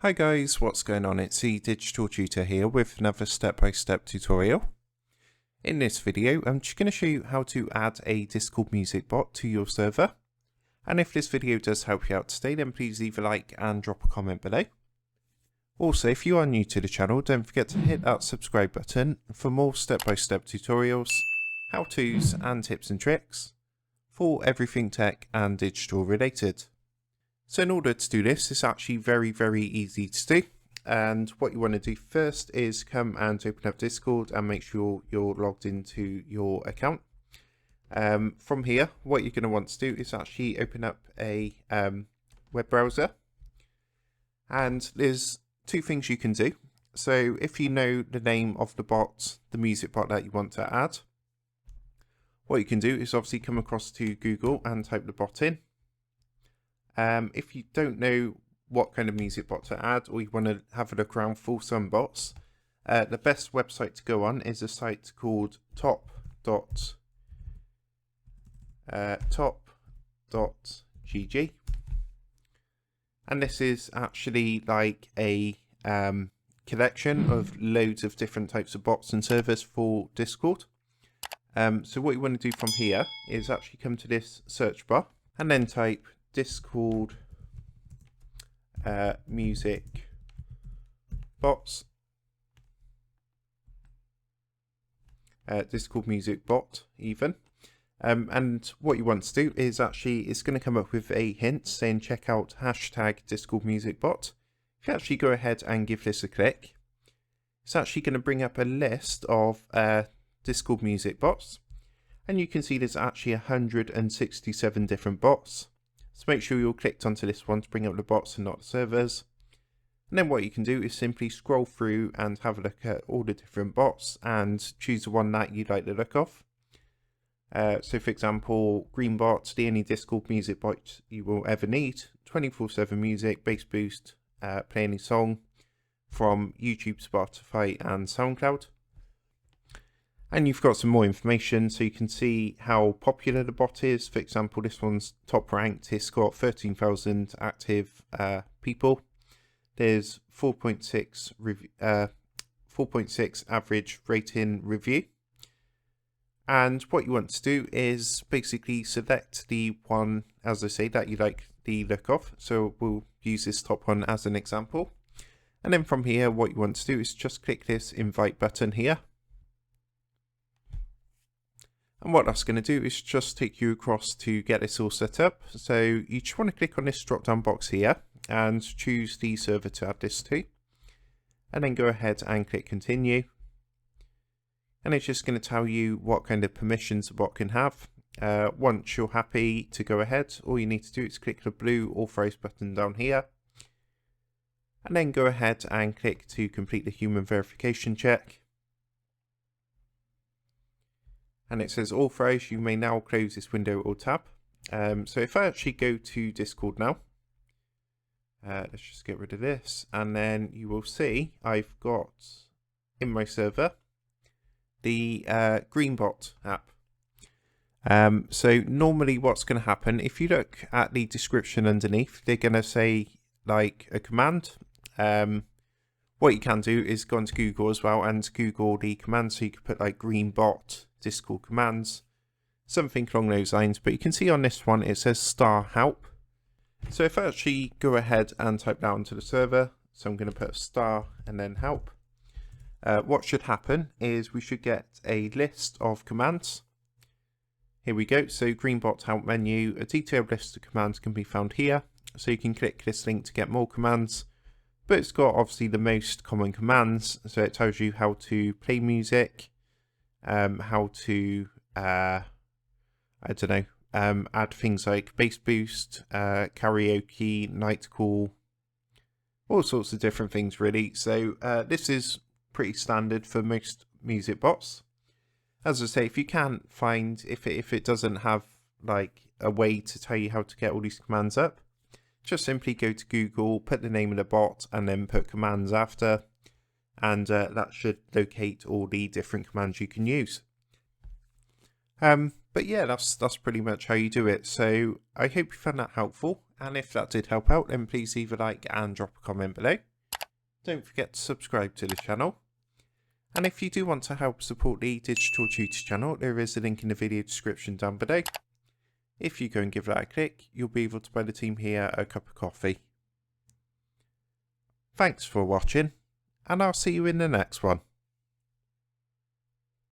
Hi guys, what's going on? It's the Digital Tutor here with another step-by-step tutorial. In this video, I'm just going to show you how to add a Discord music bot to your server. And if this video does help you out today, then please leave a like and drop a comment below. Also, if you are new to the channel, don't forget to hit that subscribe button for more step-by-step tutorials, how-tos and tips and tricks for everything tech and digital related. So in order to do this, it's actually very easy to do. And what you want to do first is come and open up Discord and make sure you're logged into your account. From here, what you're going to want to do is actually open up a web browser. And there's two things you can do. So if you know the name of the bot, the music bot that you want to add, what you can do is obviously come across to Google and type the bot in. If you don't know what kind of music bot to add, or you want to have a look around for some bots, the best website to go on is a site called top.gg. And this is actually like a collection of loads of different types of bots and servers for Discord. So what you want to do from here is actually come to this search bar and then type Discord music bots, Discord music bot even, and what you want to do is actually it's going to come up with a hint saying check out hashtag Discord music bot. If you actually go ahead and give this a click, it's actually going to bring up a list of Discord music bots, and you can see there's actually 167 different bots. So make sure you're clicked onto this one to bring up the bots and not the servers. And then what you can do is simply scroll through and have a look at all the different bots and choose the one that you like the look of. So for example, Greenbot, the only Discord music bot you will ever need, 24/7 music, bass boost, play any song from YouTube, Spotify and SoundCloud. And you've got some more information so you can see how popular the bot is. For example, this one's top ranked. It's got 13,000 active people. There's 4.6 average rating review. And what you want to do is basically select the one, as I say, that you like the look of. So we'll use this top one as an example. And then from here, what you want to do is just click this invite button here. And what that's going to do is just take you across to get this all set up. So you just want to click on this drop down box here and choose the server to add this to. And then go ahead and click continue. And it's just going to tell you what kind of permissions the bot can have. Once you're happy to go ahead, all you need to do is click the blue authorize button down here. And then go ahead and click to complete the human verification check. And it says authorize, you may now close this window or tab. So if I actually go to Discord now, let's just get rid of this. And then you will see I've got in my server the Greenbot app. So normally what's going to happen, if you look at the description underneath, they're going to say like a command. What you can do is go onto Google as well and Google the command. So you could put like Greenbot Discord commands, something along those lines. But you can see on this one it says star help. So if I actually go ahead and type that onto the server, so I'm going to put star and then help. What should happen is we should get a list of commands. Here we go. So Greenbot help menu, a detailed list of commands can be found here. So you can click this link to get more commands. But it's got obviously the most common commands, so it tells you how to play music, how to, I don't know, add things like bass boost, karaoke, night call, all sorts of different things really. So this is pretty standard for most music bots. As I say, if you can't find, if it doesn't have like a way to tell you how to get all these commands up, just simply go to Google, put the name of the bot, and then put commands after, and that should locate all the different commands you can use. But yeah, that's pretty much how you do it. So I hope you found that helpful, and if that did help out, then please leave a like and drop a comment below. don't forget to subscribe to the channel. And if you do want to help support the Digital Tutor channel, there is a link in the video description down below. If you go and give that a click, you'll be able to buy the team here a cup of coffee. Thanks for watching, and I'll see you in the next one.